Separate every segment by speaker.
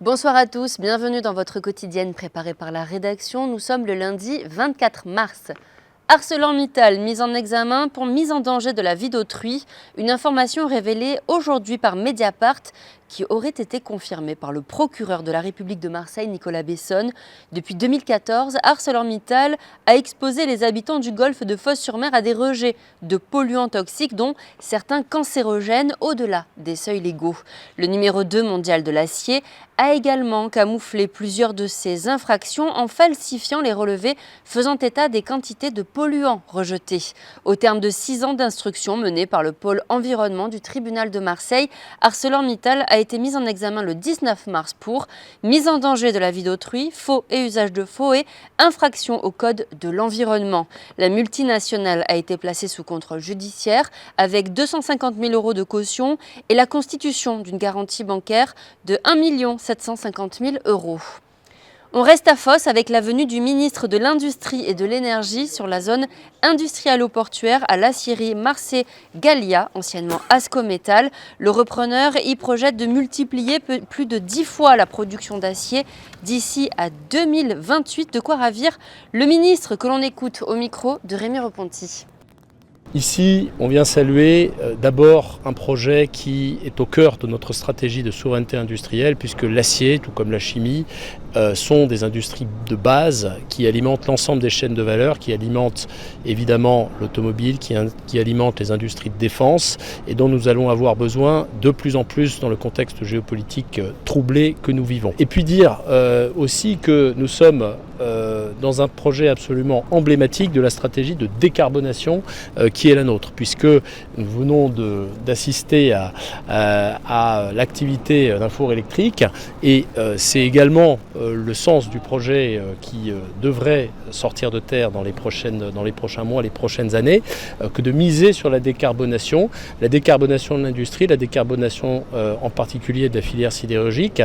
Speaker 1: Bonsoir à tous, bienvenue dans votre quotidienne préparée par la rédaction. Nous sommes le lundi 24 mars. ArcelorMittal, mise en examen pour mise en danger de la vie d'autrui. Une information révélée aujourd'hui par Mediapart qui aurait été confirmée par le procureur de la République de Marseille, Nicolas Besson. Depuis 2014, ArcelorMittal a exposé les habitants du golfe de Fos-sur-Mer à des rejets de polluants toxiques, dont certains cancérogènes au-delà des seuils légaux. Le numéro 2 mondial de l'acier a également camouflé plusieurs de ces infractions en falsifiant les relevés faisant état des quantités de polluants rejetés. Au terme de 6 ans d'instruction menée par le pôle environnement du tribunal de Marseille, ArcelorMittal a été mise en examen le 19 mars pour mise en danger de la vie d'autrui, faux et usage de faux et infraction au code de l'environnement. La multinationale a été placée sous contrôle judiciaire avec 250 000 € de caution et la constitution d'une garantie bancaire de 1 750 000 €. On reste à Fos avec la venue du ministre de l'Industrie et de l'Énergie sur la zone industrialo-portuaire à l'acierie Marseille-Gallia, anciennement Ascométal. Le repreneur y projette de multiplier plus de 10 fois la production d'acier d'ici à 2028. De quoi ravir le ministre que l'on écoute au micro de Rémi Reponti.
Speaker 2: Ici, on vient saluer d'abord un projet qui est au cœur de notre stratégie de souveraineté industrielle, puisque l'acier, tout comme la chimie, sont des industries de base qui alimentent l'ensemble des chaînes de valeur, qui alimentent évidemment l'automobile, qui alimentent les industries de défense et dont nous allons avoir besoin de plus en plus dans le contexte géopolitique troublé que nous vivons. Et puis dire aussi que nous sommes dans un projet absolument emblématique de la stratégie de décarbonation qui est la nôtre, puisque nous venons d'assister à l'activité d'un four électrique et c'est également le sens du projet qui devrait sortir de terre dans les prochains mois, les prochaines années, que de miser sur la décarbonation de l'industrie, la décarbonation en particulier de la filière sidérurgique.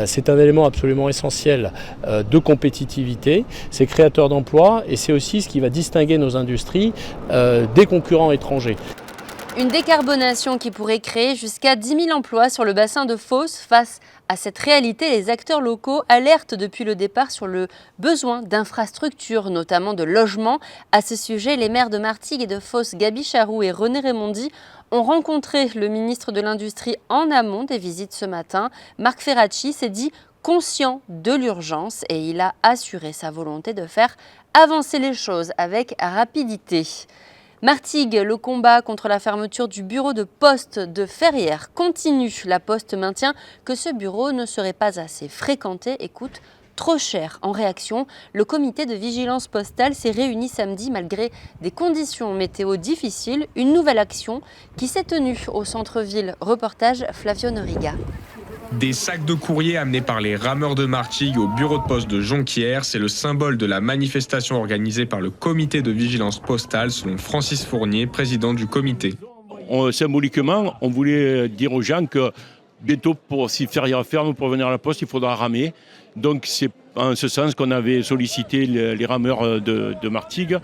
Speaker 2: C'est un élément absolument essentiel de compétitivité, c'est créateur d'emplois et c'est aussi ce qui va distinguer nos industries des concurrents étrangers.
Speaker 1: Une décarbonation qui pourrait créer jusqu'à 10 000 emplois sur le bassin de Fos. Face à cette réalité, les acteurs locaux alertent depuis le départ sur le besoin d'infrastructures, notamment de logements. À ce sujet, les maires de Martigues et de Fos, Gaby Charroux et René Raymondi, ont rencontré le ministre de l'Industrie en amont des visites ce matin. Marc Ferracci s'est dit conscient de l'urgence et il a assuré sa volonté de faire avancer les choses avec rapidité. Martigues, le combat contre la fermeture du bureau de poste de Ferrières continue. La Poste maintient que ce bureau ne serait pas assez fréquenté et coûte trop cher. En réaction, le comité de vigilance postale s'est réuni samedi malgré des conditions météo difficiles. Une nouvelle action qui s'est tenue au centre-ville. Reportage Flavio Noriga.
Speaker 3: Des sacs de courrier amenés par les rameurs de Martigues au bureau de poste de Jonquière, c'est le symbole de la manifestation organisée par le comité de vigilance postale, selon Francis Fournier, président du comité.
Speaker 4: Symboliquement, on voulait dire aux gens que bientôt, si Ferrières ferme, pour venir à la poste, il faudra ramer. Donc c'est en ce sens qu'on avait sollicité les rameurs de Martigues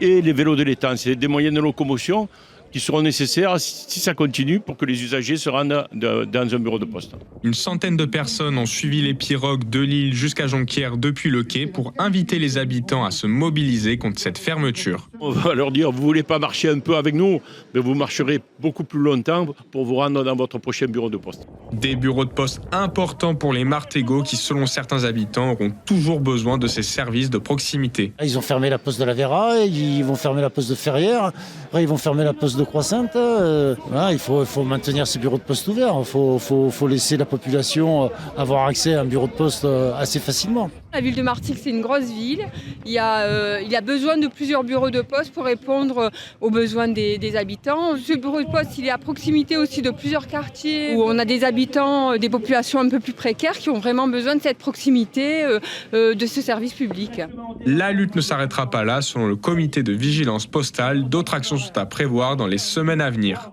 Speaker 4: et les vélos de l'étang. C'est des moyens de locomotion qui seront nécessaires si ça continue pour que les usagers se rendent dans un bureau de poste.
Speaker 3: Une centaine de personnes ont suivi les pirogues de Lille jusqu'à Jonquière depuis le quai pour inviter les habitants à se mobiliser contre cette fermeture.
Speaker 4: On va leur dire, vous ne voulez pas marcher un peu avec nous, mais vous marcherez beaucoup plus longtemps pour vous rendre dans votre prochain bureau de poste.
Speaker 3: Des bureaux de poste importants pour les Martégots qui, selon certains habitants, auront toujours besoin de ces services de proximité.
Speaker 5: Ils ont fermé la poste de la Vera, ils vont fermer la poste de Ferrières, après ils vont fermer la poste de Croissante. Voilà, il faut maintenir ces bureaux de poste ouverts. Il faut laisser la population avoir accès à un bureau de poste assez facilement.
Speaker 6: La ville de Martigues, c'est une grosse ville. Il y a besoin de plusieurs bureaux de poste pour répondre aux besoins des habitants. Ce bureau de poste, il est à proximité aussi de plusieurs quartiers où on a des habitants, des populations un peu plus précaires qui ont vraiment besoin de cette proximité, de ce service public.
Speaker 3: La lutte ne s'arrêtera pas là, selon le comité de vigilance postale. D'autres actions sont à prévoir dans les semaines à venir.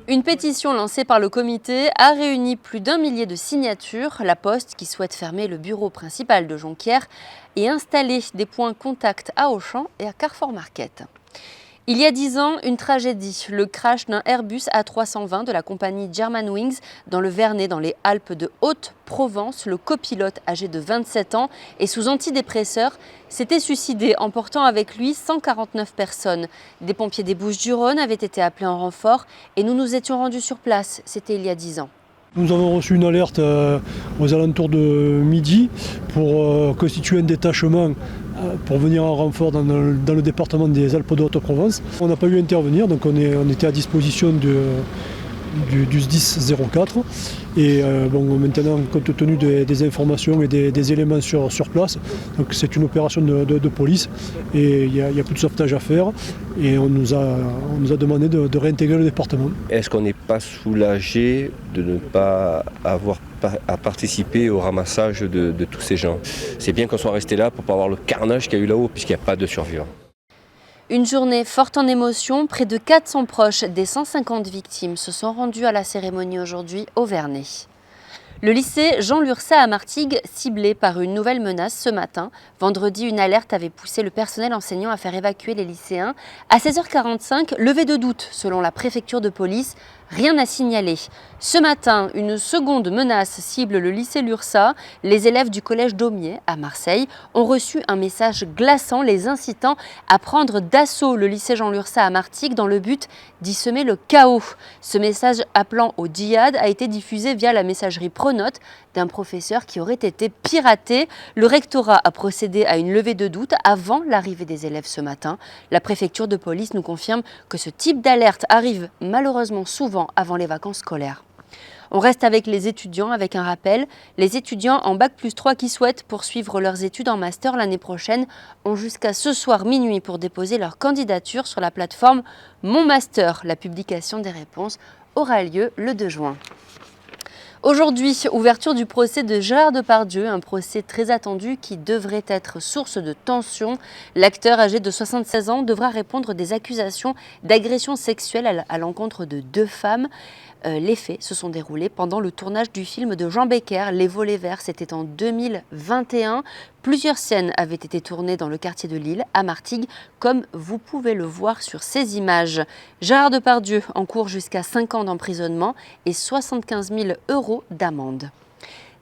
Speaker 1: Une pétition lancée par le comité a réuni plus d'1 millier de signatures. La Poste, qui souhaite fermer le bureau principal de Jonquière et installer des points contact à Auchan et à Carrefour Market. Il y a 10 ans, une tragédie, le crash d'un Airbus A320 de la compagnie Germanwings dans le Vernet, dans les Alpes de Haute-Provence. Le copilote, âgé de 27 ans et sous antidépresseurs, s'était suicidé, emportant avec lui 149 personnes. Des pompiers des Bouches-du-Rhône avaient été appelés en renfort et nous nous étions rendus sur place, c'était il y a 10 ans.
Speaker 7: Nous avons reçu une alerte aux alentours de midi pour constituer un détachement pour venir en renfort dans le département des Alpes de Haute-Provence. On n'a pas eu à intervenir, donc on était à disposition du SDIS 04. Et maintenant, compte tenu des informations et des éléments sur place, donc c'est une opération de police et il y a plus de sauvetage à faire. Et on nous a demandé de réintégrer le département.
Speaker 8: Est-ce qu'on n'est pas soulagé de ne pas avoir à participer au ramassage de tous ces gens? C'est bien qu'on soit resté là pour ne pas avoir le carnage qu'il y a eu là-haut, puisqu'il n'y a pas de survivants.
Speaker 1: Une journée forte en émotions, près de 400 proches des 150 victimes se sont rendus à la cérémonie aujourd'hui au Vernet. Le lycée Jean Lurçat à Martigues, ciblé par une nouvelle menace ce matin. Vendredi, une alerte avait poussé le personnel enseignant à faire évacuer les lycéens. À 16h45, levée de doute selon la préfecture de police. Rien à signaler. Ce matin, une seconde menace cible le lycée Lurçat. Les élèves du collège Daumier à Marseille ont reçu un message glaçant les incitant à prendre d'assaut le lycée Jean Lurçat à Martigues dans le but d'y semer le chaos. Ce message appelant au djihad a été diffusé via la messagerie Pronote d'un professeur qui aurait été piraté. Le rectorat a procédé à une levée de doute avant l'arrivée des élèves ce matin. La préfecture de police nous confirme que ce type d'alerte arrive malheureusement souvent avant les vacances scolaires. On reste avec les étudiants avec un rappel. Les étudiants en Bac+3 qui souhaitent poursuivre leurs études en master l'année prochaine ont jusqu'à ce soir minuit pour déposer leur candidature sur la plateforme Mon Master. La publication des réponses aura lieu le 2 juin. Aujourd'hui, ouverture du procès de Gérard Depardieu, un procès très attendu qui devrait être source de tension. L'acteur âgé de 76 ans devra répondre des accusations d'agression sexuelle à l'encontre de 2 femmes. Les faits se sont déroulés pendant le tournage du film de Jean Becker, Les Volets Verts, c'était en 2021. Plusieurs scènes avaient été tournées dans le quartier de Lille, à Martigues, comme vous pouvez le voir sur ces images. Gérard Depardieu encourt jusqu'à 5 ans d'emprisonnement et 75 000 € d'amende.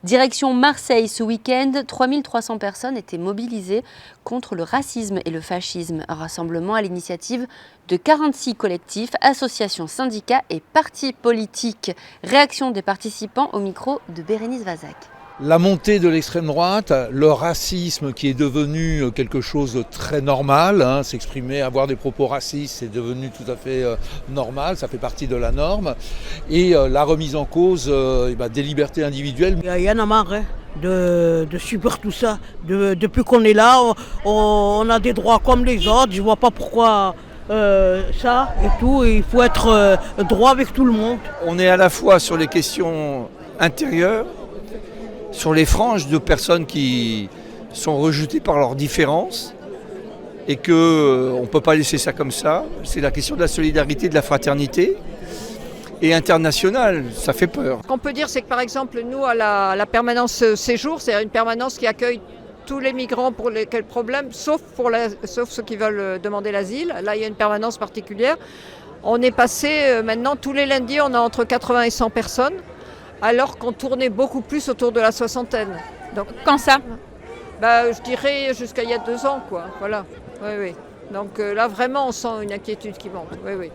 Speaker 1: Direction Marseille ce week-end, 3300 personnes étaient mobilisées contre le racisme et le fascisme. Un rassemblement à l'initiative de 46 collectifs, associations, syndicats et partis politiques. Réaction des participants au micro de Bérénice Vazac.
Speaker 9: La montée de l'extrême droite, le racisme qui est devenu quelque chose de très normal, s'exprimer, avoir des propos racistes, c'est devenu tout à fait normal, ça fait partie de la norme. Et la remise en cause des libertés individuelles.
Speaker 10: Il y en a marre de subir tout ça. Depuis qu'on est là, on a des droits comme les autres, je vois pas pourquoi ça et tout. Il faut être droit avec tout le monde.
Speaker 9: On est à la fois sur les questions intérieures, sur les franges de personnes qui sont rejetées par leurs différences et qu'on ne peut pas laisser ça comme ça. C'est la question de la solidarité, de la fraternité et internationale, ça fait peur.
Speaker 11: Ce qu'on peut dire, c'est que par exemple, nous, à la permanence séjour, c'est une permanence qui accueille tous les migrants pour lesquels problème, sauf ceux qui veulent demander l'asile. Là, il y a une permanence particulière. On est passé, maintenant, tous les lundis, on a entre 80 et 100 personnes. Alors qu'on tournait beaucoup plus autour de la soixantaine.
Speaker 6: Donc, quand ça ?
Speaker 11: Je dirais jusqu'à il y a 2 ans, quoi. Voilà. Oui. Donc là, vraiment, on sent une inquiétude qui monte. Oui.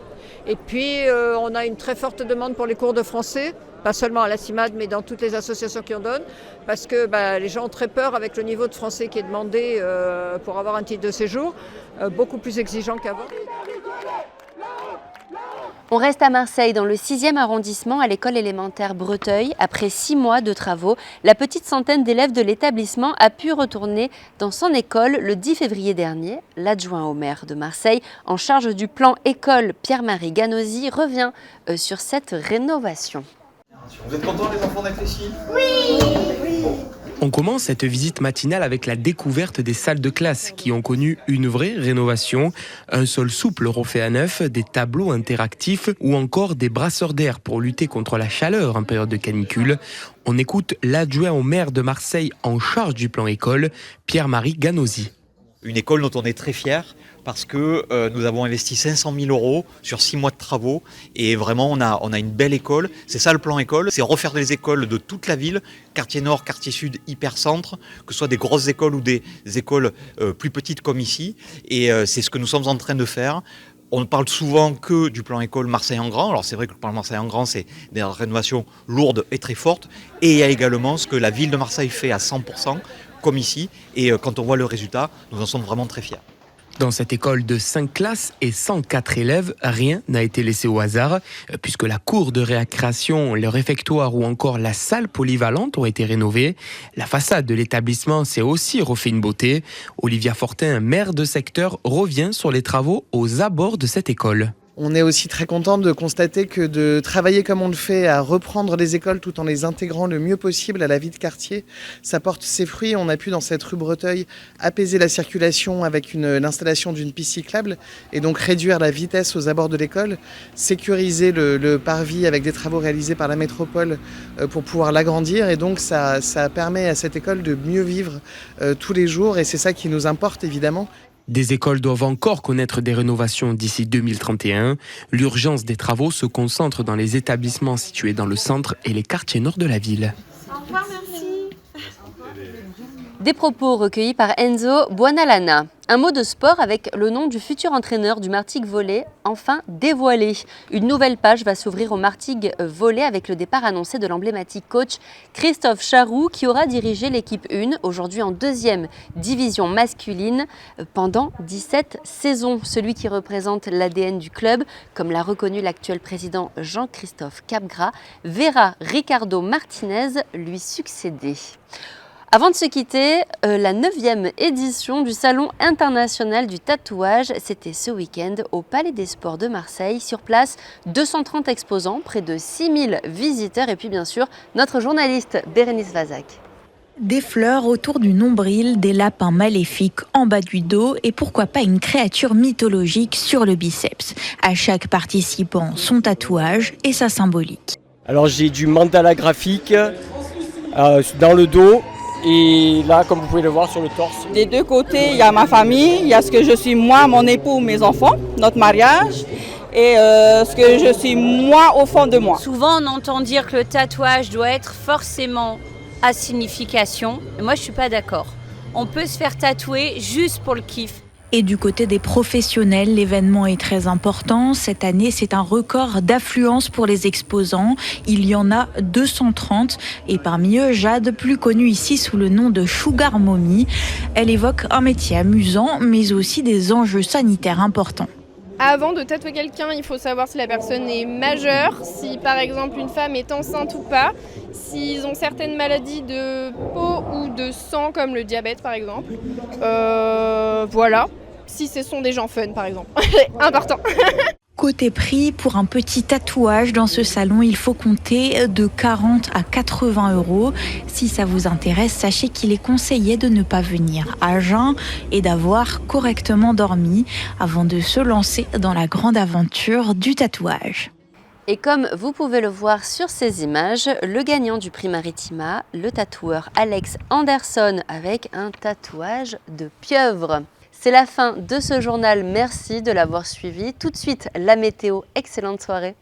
Speaker 11: Et puis, on a une très forte demande pour les cours de français, pas seulement à la CIMAD, mais dans toutes les associations qui en donnent, parce que les gens ont très peur avec le niveau de français qui est demandé pour avoir un titre de séjour, beaucoup plus exigeant qu'avant.
Speaker 1: On reste à Marseille, dans le 6e arrondissement, à l'école élémentaire Breteuil. Après 6 mois de travaux, la petite centaine d'élèves de l'établissement a pu retourner dans son école le 10 février dernier. L'adjoint au maire de Marseille, en charge du plan école, Pierre-Marie Ganosi, revient sur cette rénovation.
Speaker 12: Vous êtes contents les enfants d'être ici ?
Speaker 13: Oui. On commence cette visite matinale avec la découverte des salles de classe qui ont connu une vraie rénovation. Un sol souple refait à neuf, des tableaux interactifs ou encore des brasseurs d'air pour lutter contre la chaleur en période de canicule. On écoute l'adjoint au maire de Marseille en charge du plan école, Pierre-Marie Ganosi.
Speaker 12: Une école dont on est très fier, parce que nous avons investi 500 000 € sur 6 mois de travaux et vraiment on a une belle école. C'est ça le plan école, c'est refaire des écoles de toute la ville, quartier nord, quartier sud, hypercentre, que ce soit des grosses écoles ou des écoles plus petites comme ici. Et c'est ce que nous sommes en train de faire. On ne parle souvent que du plan école Marseille en grand. Alors c'est vrai que le plan Marseille en grand, c'est des rénovations lourdes et très fortes. Et il y a également ce que la ville de Marseille fait à 100%, comme ici. Et quand on voit le résultat, nous en sommes vraiment très fiers.
Speaker 13: Dans cette école de 5 classes et 104 élèves, rien n'a été laissé au hasard, puisque la cour de récréation, le réfectoire ou encore la salle polyvalente ont été rénovées. La façade de l'établissement s'est aussi refait une beauté. Olivia Fortin, maire de secteur, revient sur les travaux aux abords de cette école.
Speaker 14: On est aussi très content de constater que de travailler comme on le fait, à reprendre les écoles tout en les intégrant le mieux possible à la vie de quartier, ça porte ses fruits. On a pu dans cette rue Breteuil apaiser la circulation avec l'installation d'une piste cyclable et donc réduire la vitesse aux abords de l'école, sécuriser le parvis avec des travaux réalisés par la métropole pour pouvoir l'agrandir et donc ça permet à cette école de mieux vivre tous les jours et c'est ça qui nous importe évidemment.
Speaker 13: Des écoles doivent encore connaître des rénovations d'ici 2031. L'urgence des travaux se concentre dans les établissements situés dans le centre et les quartiers nord de la ville.
Speaker 1: Au revoir, merci. Des propos recueillis par Enzo Buonalana. Un mot de sport avec le nom du futur entraîneur du Martigues Volley, enfin dévoilé. Une nouvelle page va s'ouvrir au Martigues Volley avec le départ annoncé de l'emblématique coach Christophe Charroux qui aura dirigé l'équipe 1, aujourd'hui en 2e division masculine, pendant 17 saisons. Celui qui représente l'ADN du club, comme l'a reconnu l'actuel président Jean-Christophe Capgras, verra Ricardo Martinez lui succéder. Avant de se quitter, la 9e édition du Salon international du tatouage, c'était ce week-end au Palais des Sports de Marseille. Sur place, 230 exposants, près de 6000 visiteurs et puis bien sûr, notre journaliste Bérénice Vazac.
Speaker 15: Des fleurs autour du nombril, des lapins maléfiques en bas du dos et pourquoi pas une créature mythologique sur le biceps. À chaque participant, son tatouage et sa symbolique.
Speaker 16: Alors j'ai du mandala graphique dans le dos. Et là, comme vous pouvez le voir sur le torse.
Speaker 17: Des deux côtés, il y a ma famille, il y a ce que je suis moi, mon époux, mes enfants, notre mariage, et ce que je suis moi au fond de moi.
Speaker 18: Souvent, on entend dire que le tatouage doit être forcément à signification. Moi, je ne suis pas d'accord. On peut se faire tatouer juste pour le kiff.
Speaker 15: Et du côté des professionnels, l'événement est très important. Cette année, c'est un record d'affluence pour les exposants. Il y en a 230. Et parmi eux, Jade, plus connue ici sous le nom de Sugar Mommy. Elle évoque un métier amusant, mais aussi des enjeux sanitaires importants.
Speaker 19: Avant de tatouer quelqu'un, il faut savoir si la personne est majeure, si par exemple une femme est enceinte ou pas, s'ils ont certaines maladies de peau ou de sang comme le diabète par exemple. Voilà, si ce sont des gens fun par exemple. Important.
Speaker 15: Côté prix, pour un petit tatouage dans ce salon, il faut compter de 40 à 80 €. Si ça vous intéresse, sachez qu'il est conseillé de ne pas venir à jeun et d'avoir correctement dormi avant de se lancer dans la grande aventure du tatouage.
Speaker 1: Et comme vous pouvez le voir sur ces images, le gagnant du prix Maritima, le tatoueur Alex Anderson avec un tatouage de pieuvre. C'est la fin de ce journal, merci de l'avoir suivi. Tout de suite, la météo, excellente soirée.